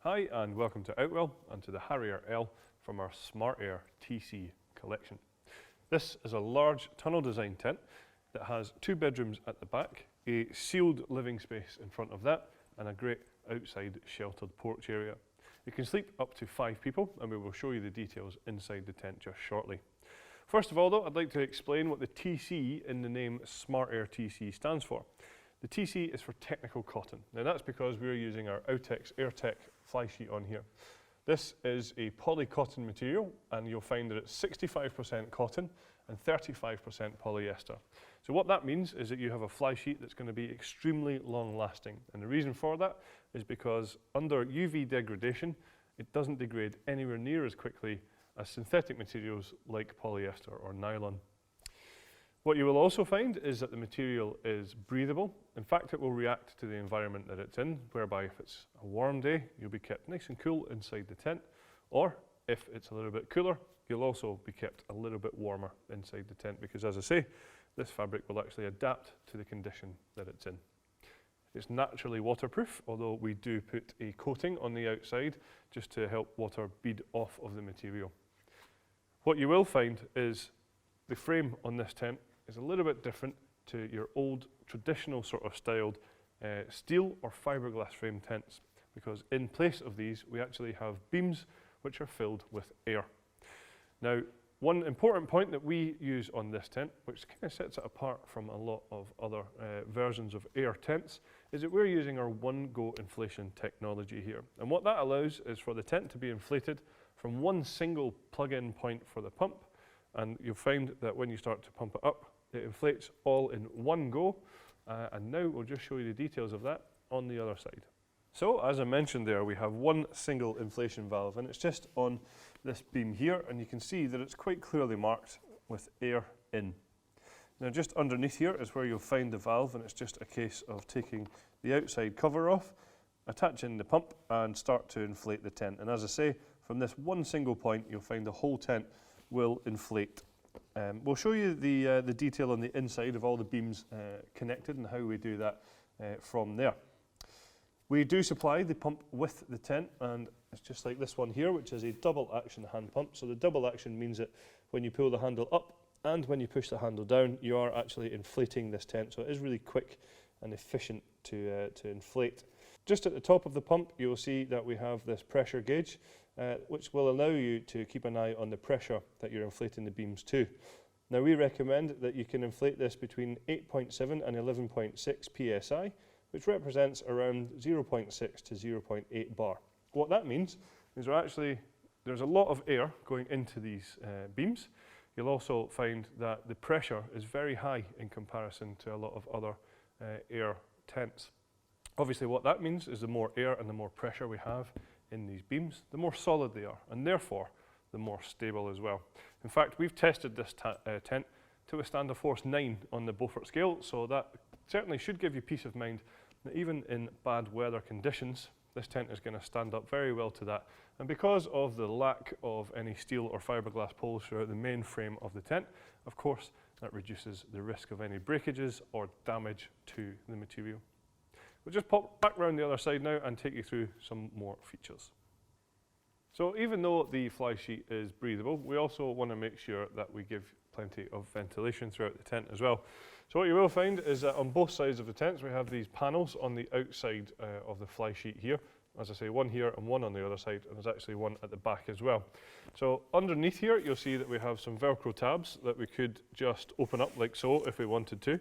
Hi and welcome to Outwell and to the Harrier L from our Smart Air TC collection. This is a large tunnel design tent that has 2 bedrooms at the back, a sealed living space in front of that and a great outside sheltered porch area. You can sleep up to 5 people and we will show you the details inside the tent just shortly. First of all though, I'd like to explain what the TC in the name Smart Air TC stands for. The TC is for technical cotton. Now that's because we're using our Outex AirTech fly sheet on here. This is a poly cotton material and you'll find that it's 65% cotton and 35% polyester. So what that means is that you have a fly sheet that's going to be extremely long lasting, and the reason for that is because under UV degradation it doesn't degrade anywhere near as quickly as synthetic materials like polyester or nylon. What you will also find is that the material is breathable. In fact, it will react to the environment that it's in, whereby if it's a warm day, you'll be kept nice and cool inside the tent, or if it's a little bit cooler, you'll also be kept a little bit warmer inside the tent, because as I say, this fabric will actually adapt to the condition that it's in. It's naturally waterproof, although we do put a coating on the outside just to help water bead off of the material. What you will find is the frame on this tent is a little bit different to your old traditional sort of styled steel or fiberglass frame tents, because in place of these we actually have beams which are filled with air. Now, one important point that we use on this tent, which kind of sets it apart from a lot of other versions of air tents, is that we're using our one-go inflation technology here. And what that allows is for the tent to be inflated from one single plug-in point for the pump, and you'll find that when you start to pump it up, it inflates all in one go, and now we'll just show you the details of that on the other side. So as I mentioned there, we have one single inflation valve, and it's just on this beam here, and you can see that it's quite clearly marked with air in. Now just underneath here is where you'll find the valve, and it's just a case of taking the outside cover off, attaching the pump and start to inflate the tent. And as I say, from this one single point you'll find the whole tent will inflate. We'll show you the detail on the inside of all the beams connected and how we do that from there. We do supply the pump with the tent, and it's just like this one here, which is a double action hand pump. So the double action means that when you pull the handle up and when you push the handle down, you are actually inflating this tent. So it is really quick and efficient to inflate. Just at the top of the pump, you'll see that we have this pressure gauge, which will allow you to keep an eye on the pressure that you're inflating the beams to. Now we recommend that you can inflate this between 8.7 and 11.6 psi, which represents around 0.6 to 0.8 bar. What that means is there's a lot of air going into these beams. You'll also find that the pressure is very high in comparison to a lot of other air tents. Obviously what that means is the more air and the more pressure we have in these beams, the more solid they are, and therefore the more stable as well. In fact, we've tested this tent to withstand a force 9 on the Beaufort scale, so that certainly should give you peace of mind that even in bad weather conditions, this tent is going to stand up very well to that. And because of the lack of any steel or fiberglass poles throughout the main frame of the tent, of course, that reduces the risk of any breakages or damage to the material. We'll just pop back around the other side now and take you through some more features. So even though the fly sheet is breathable, we also want to make sure that we give plenty of ventilation throughout the tent as well. So what you will find is that on both sides of the tents we have these panels on the outside of the fly sheet here. As I say, one here and one on the other side, and there's actually one at the back as well. So underneath here you'll see that we have some Velcro tabs that we could just open up like so if we wanted to.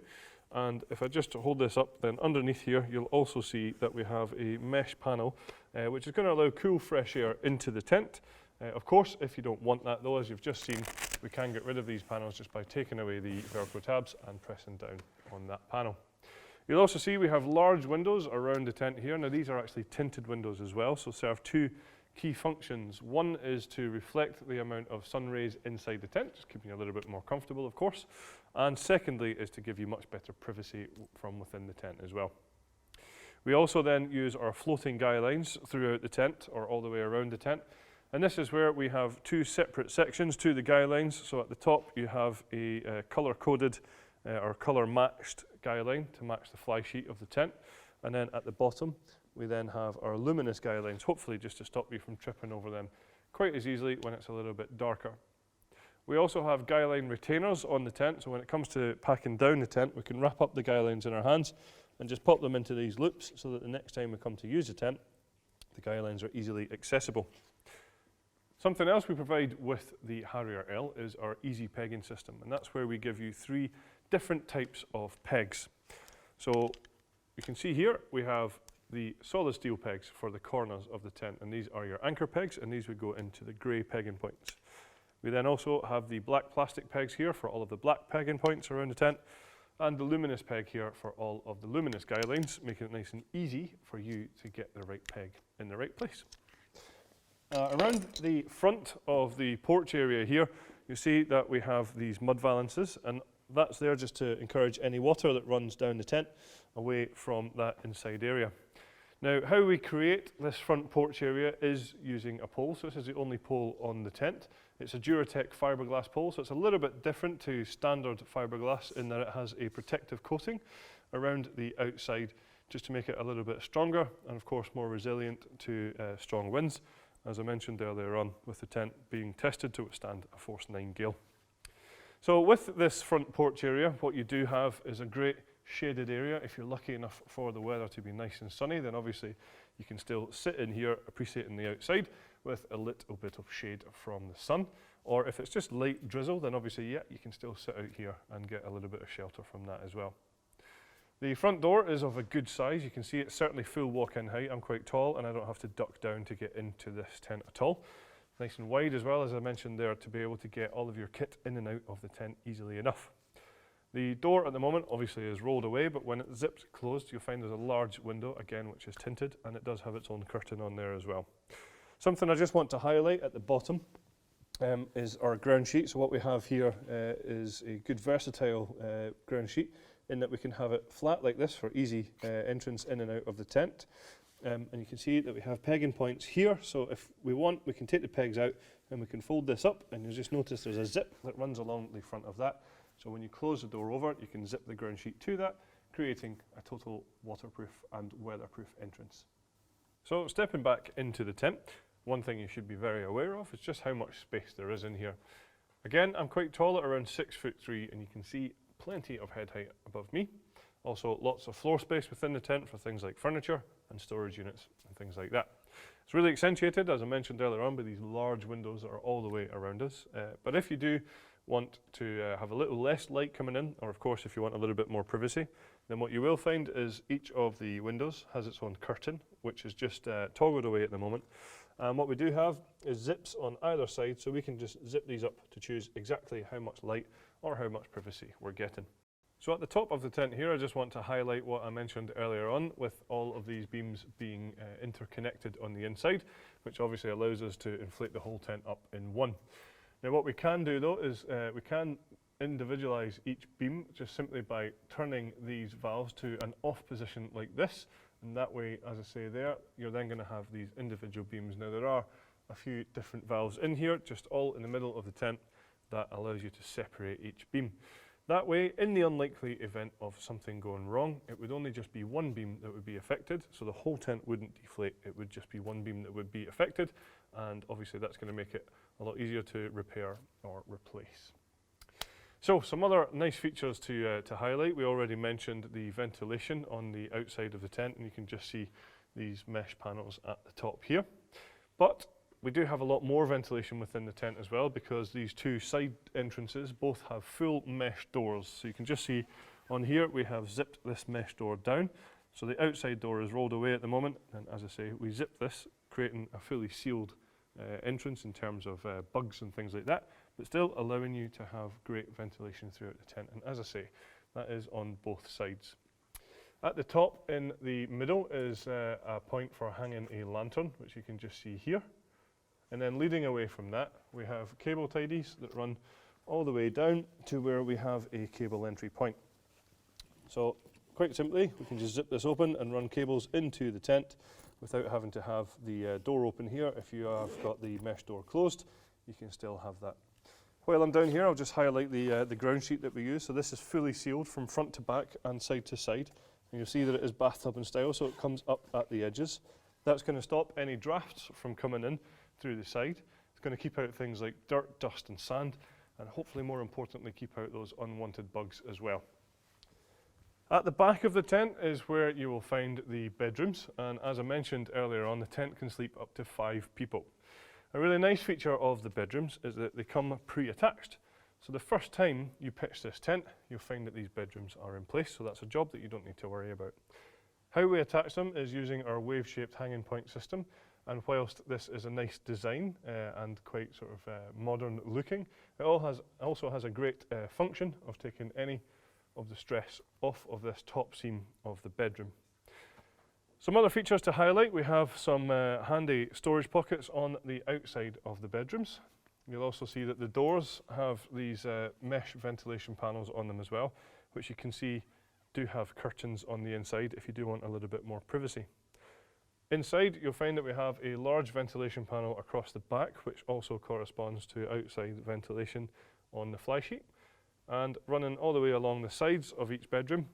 And if I just hold this up, then underneath here you'll also see that we have a mesh panel which is going to allow cool fresh air into the tent. Of course, if you don't want that though, as you've just seen, we can get rid of these panels just by taking away the Velcro tabs and pressing down on that panel. You'll also see we have large windows around the tent here. Now these are actually tinted windows as well, so serve 2 key functions. One is to reflect the amount of sun rays inside the tent, just keeping you a little bit more comfortable of course. And secondly is to give you much better privacy from within the tent as well. We also then use our floating guy lines throughout the tent, or all the way around the tent. And this is where we have 2 separate sections to the guy lines. So at the top you have a colour-coded or colour-matched guy line to match the fly sheet of the tent. And then at the bottom, we then have our luminous guy lines, hopefully just to stop you from tripping over them quite as easily when it's a little bit darker. We also have guy line retainers on the tent, so when it comes to packing down the tent, we can wrap up the guy lines in our hands and just pop them into these loops so that the next time we come to use the tent, the guy lines are easily accessible. Something else we provide with the Harrier L is our easy pegging system, and that's where we give you 3 different types of pegs. So you can see here we have the solid steel pegs for the corners of the tent, and these are your anchor pegs, and these would go into the grey pegging points. We then also have the black plastic pegs here for all of the black pegging points around the tent, and the luminous peg here for all of the luminous guy lines, making it nice and easy for you to get the right peg in the right place. Around the front of the porch area here, you see that we have these mud valances, and that's there just to encourage any water that runs down the tent away from that inside area. Now, how we create this front porch area is using a pole. So this is the only pole on the tent. It's a Duratec fiberglass pole, so it's a little bit different to standard fiberglass in that it has a protective coating around the outside just to make it a little bit stronger and of course more resilient to strong winds, as I mentioned earlier on, with the tent being tested to withstand a force 9 gale. So with this front porch area, what you do have is a great shaded area. If you're lucky enough for the weather to be nice and sunny, then obviously you can still sit in here appreciating the outside with a little bit of shade from the sun. Or if it's just light drizzle, then obviously, yeah, you can still sit out here and get a little bit of shelter from that as well. The front door is of a good size. You can see it's certainly full walk-in height. I'm quite tall and I don't have to duck down to get into this tent at all. Nice and wide as well, as I mentioned there, to be able to get all of your kit in and out of the tent easily enough. The door at the moment obviously is rolled away, but when it's zipped closed, you'll find there's a large window, again, which is tinted, and it does have its own curtain on there as well. Something I just want to highlight at the bottom is our ground sheet. So what we have here is a good versatile ground sheet in that we can have it flat like this for easy entrance in and out of the tent. And you can see that we have pegging points here, so if we want, we can take the pegs out and we can fold this up, and you'll just notice there's a zip that runs along the front of that. So when you close the door over, you can zip the ground sheet to that, creating a total waterproof and weatherproof entrance. So stepping back into the tent, one thing you should be very aware of is just how much space there is in here. Again, I'm quite tall at around 6'3", and you can see plenty of head height above me. Also lots of floor space within the tent for things like furniture and storage units and things like that. It's really accentuated, as I mentioned earlier on, by these large windows that are all the way around us. But if you do want to have a little less light coming in, or of course if you want a little bit more privacy, then what you will find is each of the windows has its own curtain, which is just toggled away at the moment. And what we do have is zips on either side, so we can just zip these up to choose exactly how much light or how much privacy we're getting. So at the top of the tent here, I just want to highlight what I mentioned earlier on with all of these beams being interconnected on the inside, which obviously allows us to inflate the whole tent up in one. Now what we can do though is we can individualize each beam just simply by turning these valves to an off position like this, and that way, as I say there, you're then going to have these individual beams. Now there are a few different valves in here, just all in the middle of the tent, that allows you to separate each beam. That way, in the unlikely event of something going wrong, it would only just be one beam that would be affected, so the whole tent wouldn't deflate, it would just be one beam that would be affected, and obviously that's going to make it a lot easier to repair or replace. So some other nice features to highlight. We already mentioned the ventilation on the outside of the tent, and you can just see these mesh panels at the top here. But we do have a lot more ventilation within the tent as well, because these two side entrances both have full mesh doors. So you can just see on here we have zipped this mesh door down. So the outside door is rolled away at the moment, and as I say, we zip this, creating a fully sealed entrance in terms of bugs and things like that, but still allowing you to have great ventilation throughout the tent. And as I say, that is on both sides. At the top in the middle is a point for hanging a lantern, which you can just see here. And then leading away from that, we have cable tidies that run all the way down to where we have a cable entry point. So quite simply, we can just zip this open and run cables into the tent without having to have the door open here. If you have got the mesh door closed, you can still have that. While I'm down here, I'll just highlight the ground sheet that we use. So this is fully sealed from front to back and side to side. And you'll see that it is bathtub in style, so it comes up at the edges. That's going to stop any drafts from coming in through the side. It's going to keep out things like dirt, dust and sand, and hopefully more importantly keep out those unwanted bugs as well. At the back of the tent is where you will find the bedrooms, and as I mentioned earlier on, the tent can sleep up to 5 people. A really nice feature of the bedrooms is that they come pre-attached. So the first time you pitch this tent, you'll find that these bedrooms are in place, so that's a job that you don't need to worry about. How we attach them is using our wave-shaped hanging point system, and whilst this is a nice design and quite sort of modern looking, it also has a great function of taking any of the stress off of this top seam of the bedroom. Some other features to highlight: we have some handy storage pockets on the outside of the bedrooms. You'll also see that the doors have these mesh ventilation panels on them as well, which you can see do have curtains on the inside if you do want a little bit more privacy. Inside you'll find that we have a large ventilation panel across the back, which also corresponds to outside ventilation on the fly sheet. And running all the way along the sides of each bedroom,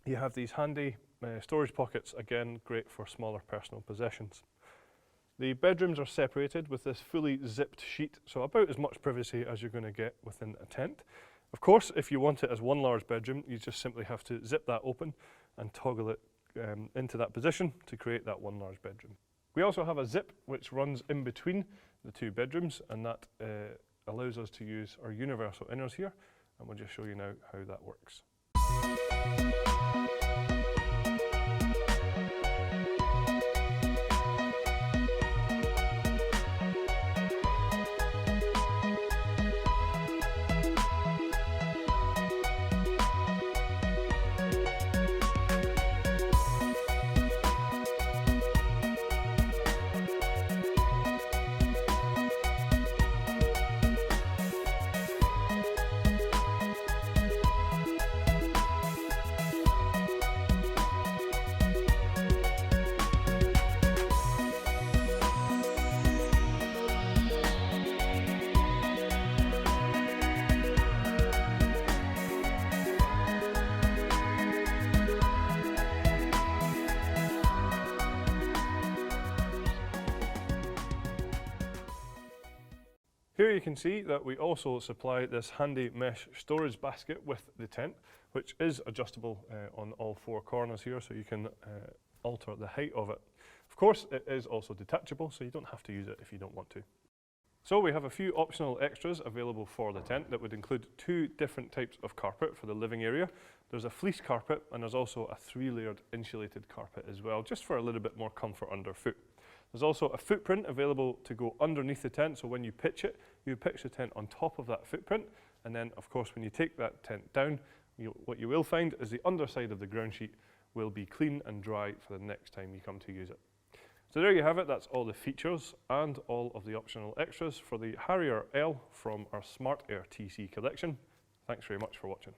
you have these handy storage pockets, again great for smaller personal possessions. The bedrooms are separated with this fully zipped sheet, so about as much privacy as you're going to get within a tent. Of course, if you want it as one large bedroom, you just simply have to zip that open and toggle it into that position to create that one large bedroom. We also have a zip which runs in between the 2 bedrooms, and that allows us to use our universal inners here, and we'll just show you now how that works. Here you can see that we also supply this handy mesh storage basket with the tent, which is adjustable on all 4 corners here, so you can alter the height of it. Of course, it is also detachable, so you don't have to use it if you don't want to. So we have a few optional extras available for the tent that would include 2 different types of carpet for the living area. There's a fleece carpet, and there's also a 3-layered insulated carpet as well, just for a little bit more comfort underfoot. There's also a footprint available to go underneath the tent, so when you pitch it, you pitch the tent on top of that footprint, and then of course when you take that tent down, what you will find is the underside of the ground sheet will be clean and dry for the next time you come to use it. So there you have it, that's all the features and all of the optional extras for the Harrier L from our Smart Air TC collection. Thanks very much for watching.